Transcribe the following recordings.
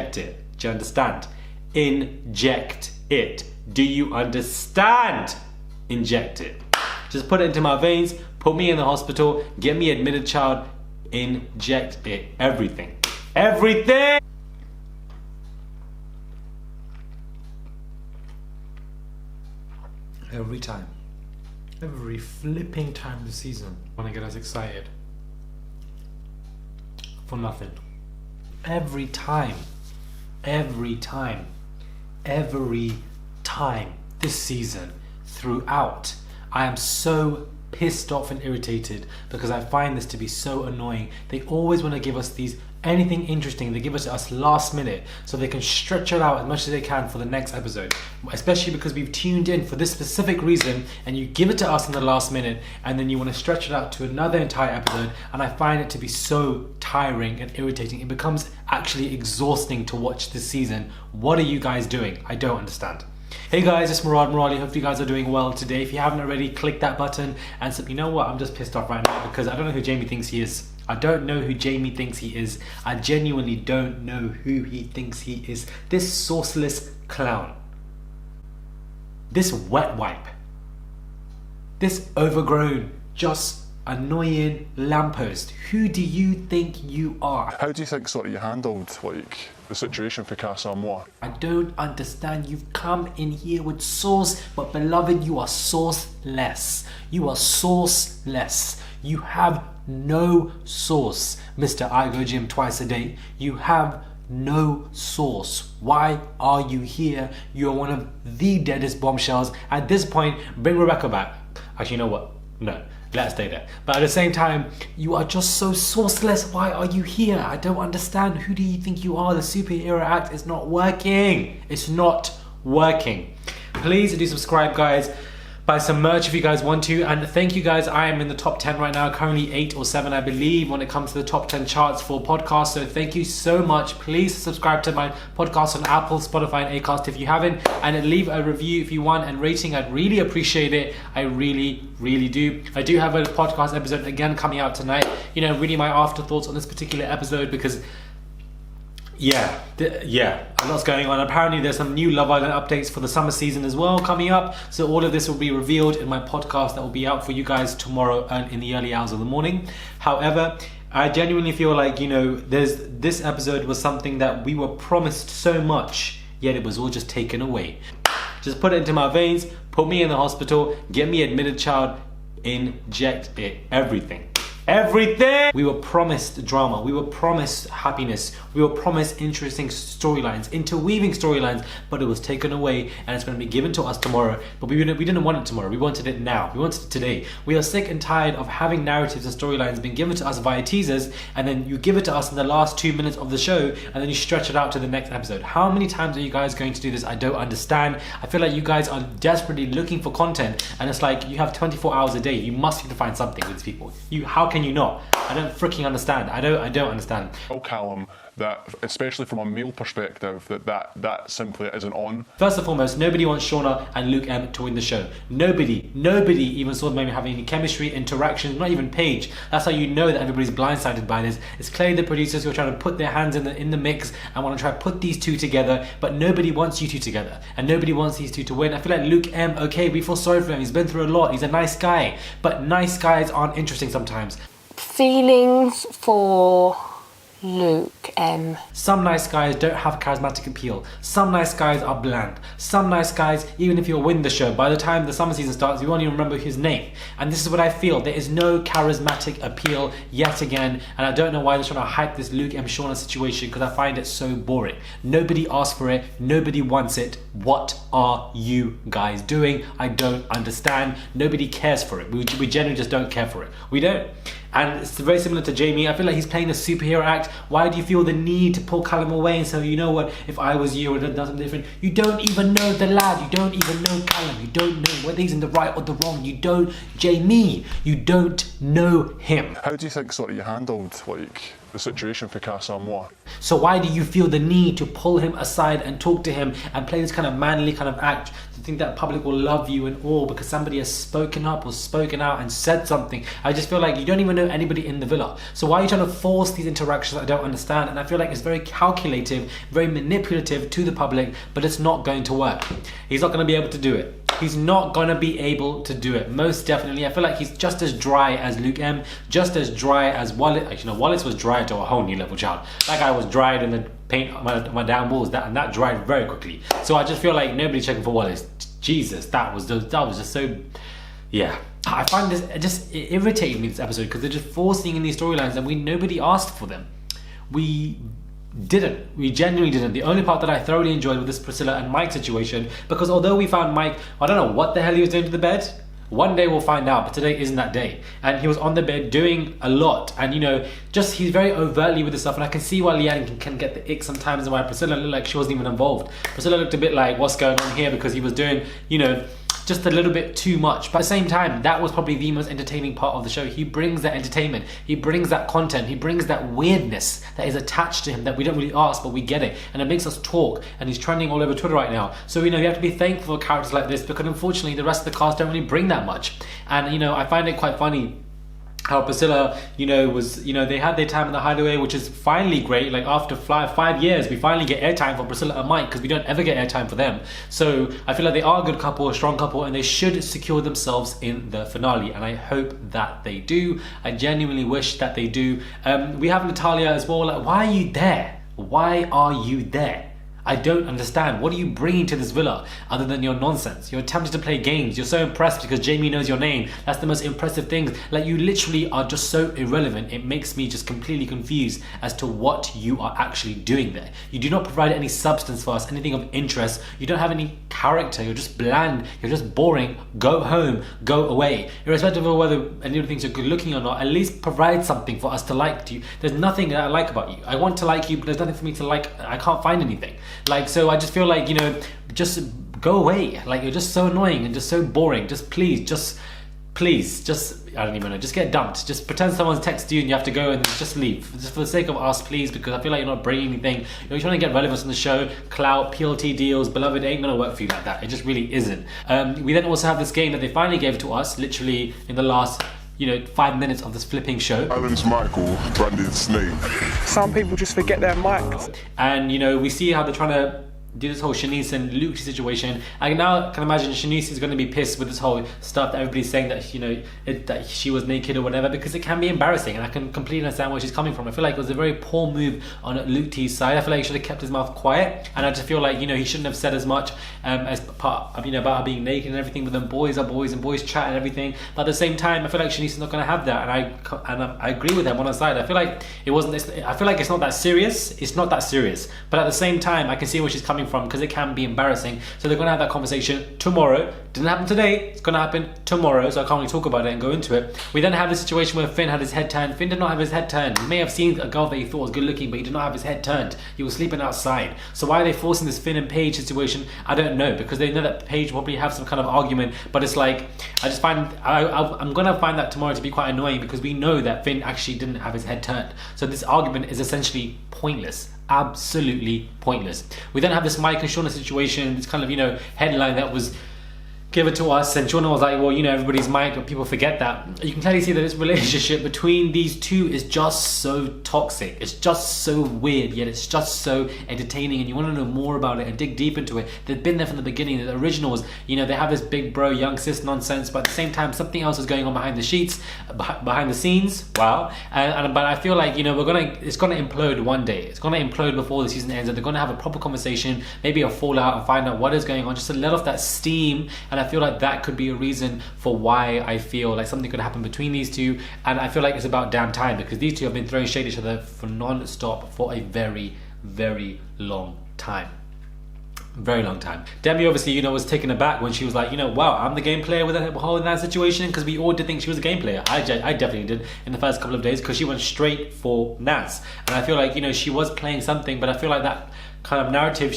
inject it. Do you understand? Inject it. Do you understand? Inject it. Just put it into my veins, put me in the hospital, get me admitted, child, inject it. Everything. Everything! Every time. Every flipping time this season. When I get as excited. For nothing. Every time. Every time. Every time this season. Throughout. I am so pissed off and irritated because I find this to be so annoying. They always want to give us anything interesting, they give it to us last minute so they can stretch it out as much as they can for the next episode, especially because we've tuned in for this specific reason, and you give it to us in the last minute and then you want to stretch it out to another entire episode, and I find it to be so tiring and irritating. It becomes actually exhausting to watch this season. What are you guys doing? I don't understand. Hey guys, it's Murali. Hope you guys are doing well today. If you haven't already, click that button and you know what, I'm just pissed off right now because I don't know who Jamie thinks he is. I don't know who Jamie thinks he is. I genuinely don't know who he thinks he is. This sauceless clown. This wet wipe. This overgrown, just annoying lamppost. Who do you think you are? How do you think sort of you handled like the situation for Casa Moi? I don't understand. You've come in here with sauce, but beloved, you are sauceless. You are sauceless. You have no sauce, Mr. I go gym twice a day. You have no sauce. Why are you here? You're one of the deadest bombshells. At this point, bring Rebecca back. Actually, you know what? No. Let's stay there. But at the same time, you are just so sauceless. Why are you here? I don't understand. Who do you think you are? The superhero act is not working. It's not working. Please do subscribe, guys. Buy some merch if you guys want to, and thank you guys. I am in the top 10 right now, currently 8 or 7 I believe when it comes to the top 10 charts for podcasts, so thank you so much. Please subscribe to my podcast on Apple, Spotify and Acast if you haven't, and leave a review if you want, and rating. I'd really appreciate it. I really do. I do have a podcast episode again coming out tonight, you know, really my afterthoughts on this particular episode because yeah, a lot's going on. Apparently there's some new Love Island updates for the summer season as well coming up, so all of this will be revealed in my podcast that will be out for you guys tomorrow in the early hours of the morning. However, I genuinely feel like, you know, this episode was something that we were promised so much, yet it was all just taken away. Just put it into my veins, put me in the hospital, get me admitted, child, inject it. Everything. Everything! We were promised drama, we were promised happiness, we were promised interesting storylines, interweaving storylines, but it was taken away and it's going to be given to us tomorrow. But we didn't want it tomorrow, we wanted it now, we wanted it today. We are sick and tired of having narratives and storylines being given to us via teasers, and then you give it to us in the last 2 minutes of the show and then you stretch it out to the next episode. How many times are you guys going to do this? I don't understand. I feel like you guys are desperately looking for content, and it's like you have 24 hours a day. You must need to find something with these people. How can you not? I don't freaking understand. I don't understand. Tell Callum that, especially from a male perspective, that simply isn't on. First and foremost, nobody wants Shauna and Luke M to win the show. Nobody even saw them having any chemistry, interaction, not even Paige. That's how you know that everybody's blindsided by this. It's clearly the producers who are trying to put their hands in the mix and want to try to put these two together, but nobody wants you two together, and nobody wants these two to win. I feel like Luke M, okay, we feel sorry for him. He's been through a lot. He's a nice guy, but nice guys aren't interesting sometimes. Feelings for Luke M. Some nice guys don't have charismatic appeal. Some nice guys are bland. Some nice guys, even if you'll win the show, by the time the summer season starts, you won't even remember his name. And this is what I feel. There is no charismatic appeal yet again, and I don't know why they're trying to hype this Luke M. Shauna situation, because I find it so boring. Nobody asked for it. Nobody wants it. What are you guys doing? I don't understand. Nobody cares for it. We genuinely just don't care for it. We don't. And it's very similar to Jamie. I feel like he's playing a superhero act. Why do you feel the need to pull Callum away and say, you know what, if I was you, I would have done something different? You don't even know the lad. You don't even know Callum. You don't know whether he's in the right or the wrong. You don't, Jamie, you don't know him. How do you think sort of you handled like the situation for Casa and moi. So why do you feel the need to pull him aside and talk to him and play this kind of manly kind of act to think that public will love you and all because somebody has spoken up or spoken out and said something? I just feel like you don't even know anybody in the villa. So why are you trying to force these interactions? I don't understand. And I feel like it's very calculative, very manipulative to the public, but it's not going to work. He's not going to be able to do it. He's not going to be able to do it. Most definitely. I feel like he's just as dry as Luke M, just as dry as Wallace. Actually, no, Wallace was dry to a whole new level, child. That guy was dried in the paint on my damn walls, and that dried very quickly. So I just feel like nobody's checking for Wallace. Jesus, that was just so, yeah. I find this, it irritated me this episode because they're just forcing in these storylines and nobody asked for them. We genuinely didn't. The only part that I thoroughly enjoyed was this Priscilla and Mike situation, because although we found Mike, I don't know what the hell he was doing to the bed. One day we'll find out, but today isn't that day. And he was on the bed doing a lot, and he's very overtly with this stuff, and I can see why Leanne can get the ick sometimes and why Priscilla looked like she wasn't even involved. Priscilla looked a bit like, what's going on here, because he was doing, just a little bit too much. But at the same time, that was probably the most entertaining part of the show. He brings that entertainment, he brings that content, he brings that weirdness that is attached to him that we don't really ask, but we get it, and it makes us talk. And he's trending all over Twitter right now. So you have to be thankful for characters like this, because unfortunately the rest of the cast don't really bring that much. And I find it quite funny how Priscilla, was, they had their time in the hideaway, which is finally great. Like after 5 years, we finally get airtime for Priscilla and Mike, because we don't ever get airtime for them. So I feel like they are a good couple, a strong couple, and they should secure themselves in the finale. And I hope that they do. I genuinely wish that they do. We have Natalia as well. Like, why are you there? Why are you there? I don't understand. What are you bringing to this villa other than your nonsense? You're attempting to play games. You're so impressed because Jamie knows your name. That's the most impressive thing. Like, you literally are just so irrelevant. It makes me just completely confused as to what you are actually doing there. You do not provide any substance for us, anything of interest. You don't have any character. You're just bland. You're just boring. Go home. Go away. Irrespective of whether any of the things are good looking or not, at least provide something for us to like you. There's nothing that I like about you. I want to like you, but there's nothing for me to like. I can't find anything. So I just feel like, just go away. Like, you're just so annoying and just so boring. Just please, I don't even know, just get dumped. Just pretend someone's texted you and you have to go and just leave. Just for the sake of us, please, because I feel like you're not bringing anything. You're trying to get relevance on the show, clout, PLT deals, beloved, it ain't gonna work for you like that. It just really isn't. We then also have this game that they finally gave to us, literally in the last 5 minutes of this flipping show. Alan's Michael, Brandon's name. Some people just forget their mic. And we see how they're trying to do this whole Shanice and Luke situation. I now can imagine Shanice is going to be pissed with this whole stuff that everybody's saying that that she was naked or whatever, because it can be embarrassing, and I can completely understand where she's coming from. I feel like it was a very poor move on Luke T's side. I feel like he should have kept his mouth quiet, and I just feel like he shouldn't have said as much as part of, about her being naked and everything. But then boys are boys and boys chat and everything. But at the same time, I feel like Shanice is not going to have that, and I agree with him on her side. I feel like I feel like it's not that serious. It's not that serious, but at the same time, I can see where she's coming from, because it can be embarrassing. So they're going to have that conversation tomorrow. Didn't happen today, it's going to happen tomorrow, so I can't really talk about it and go into it. We then have the situation where Finn had his head turned. Finn did not have his head turned. He may have seen a girl that he thought was good looking, but he did not have his head turned. He was sleeping outside. So why are they forcing this Finn and Paige situation? I don't know, because they know that Paige will probably have some kind of argument, but it's like, I just find, I'm going to find that tomorrow to be quite annoying, because we know that Finn actually didn't have his head turned. So this argument is essentially pointless. Absolutely pointless. We then have this Mike and Shauna situation, this kind of headline that was given to us, and Shauna was like, well, everybody's Mike, but people forget that. You can clearly see that this relationship between these two is just so toxic. It's just so weird, yet it's just so entertaining, and you want to know more about it and dig deep into it. They've been there from the beginning. The originals, they have this big bro, young sis nonsense, but at the same time, something else is going on behind the sheets, behind the scenes. Wow. But I feel like, it's gonna implode one day. It's gonna implode before the season ends, and they're gonna have a proper conversation, maybe a fallout, and find out what is going on, just to let off that steam. And I feel like that could be a reason for why I feel like something could happen between these two. And I feel like it's about damn time, because these two have been throwing shade at each other for non-stop for a very, very long time. Very long time. Demi obviously, was taken aback when she was like, wow, I'm the game player with that whole in that situation, because we all did think she was a game player. I definitely did in the first couple of days, because she went straight for Naz. And I feel like, she was playing something, but I feel like that kind of narrative,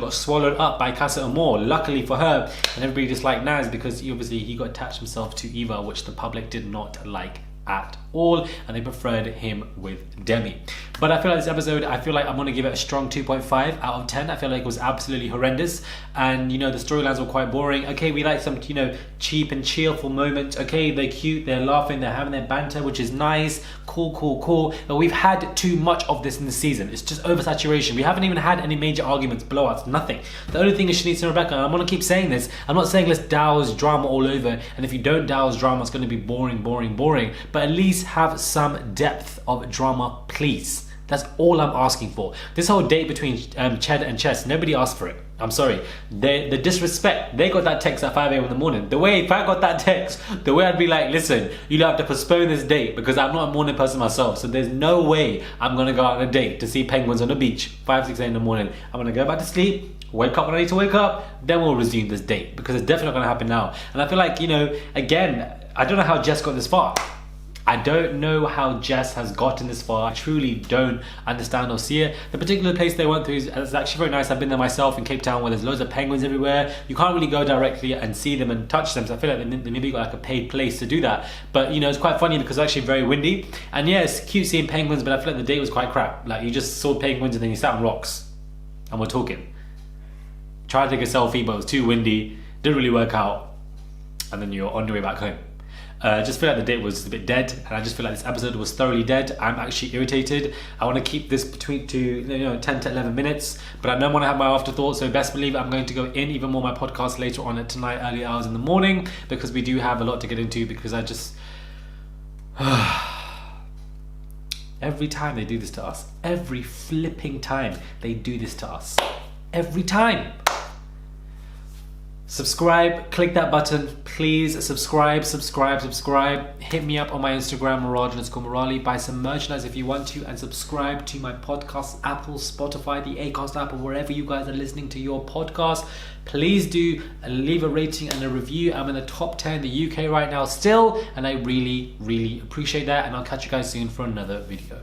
got swallowed up by Casa Amor. Luckily for her, and everybody disliked Naz, because obviously he got attached himself to Eva, which the public did not like at all, and they preferred him with Demi. But I feel like this episode, I feel like I'm going to give it a strong 2.5 out of 10. I feel like it was absolutely horrendous, and you know, the storylines were quite boring. Okay, we like some, you know, cheap and cheerful moments. Okay, they're cute, they're laughing, they're having their banter, which is nice, cool. But we've had too much of this in the season. It's just oversaturation. We haven't even had any major arguments, blowouts, nothing. The only thing is Shanice and Rebecca, and I'm going to keep saying this. I'm not saying let's douse drama all over, and if you don't douse drama, it's going to be boring. But at least have some depth of drama, please. That's all I'm asking for. This whole date between Ched and Chess, nobody asked for it. I'm sorry. The disrespect, they got that text at 5 a.m. in the morning. The way, if I got that text, the way I'd be like, listen, you'll have to postpone this date because I'm not a morning person myself. So there's no way I'm going to go out on a date to see penguins on the beach, 5, 6 a.m. in the morning. I'm going to go back to sleep, wake up when I need to wake up, then we'll resume this date because it's definitely not going to happen now. And I feel like, you know, again, I don't know how Jess got this far. I don't know how Jess has gotten this far. I truly don't understand or see it. The particular place they went through is actually very nice. I've been there myself in Cape Town where there's loads of penguins everywhere. You can't really go directly and see them and touch them. So I feel like they maybe got like a paid place to do that. But you know, it's quite funny because it's actually very windy. And yeah, it's cute seeing penguins, but I feel like the date was quite crap. Like you just saw penguins and then you sat on rocks and we're talking. Tried to take a selfie, but it was too windy. Didn't really work out. And then you're on your way back home. Just feel like the date was a bit dead, and I just feel like this episode was thoroughly dead. I'm actually irritated. I want to keep this between 10 to 11 minutes, but I don't want to have my afterthoughts, so best believe I'm going to go in even more my podcast later on tonight, early hours in the morning, because we do have a lot to get into, because I just... every time they do this to us, every flipping time they do this to us, every time. Subscribe, click that button, please. Subscribe. Hit me up on my Instagram, Miraj_Morali. Buy some merchandise if you want to, and subscribe to my podcast, Apple, Spotify, the Acast app, or wherever you guys are listening to your podcast. Please do leave a rating and a review. I'm in the top 10 in the UK right now still, and I really appreciate that, and I'll catch you guys soon for another video.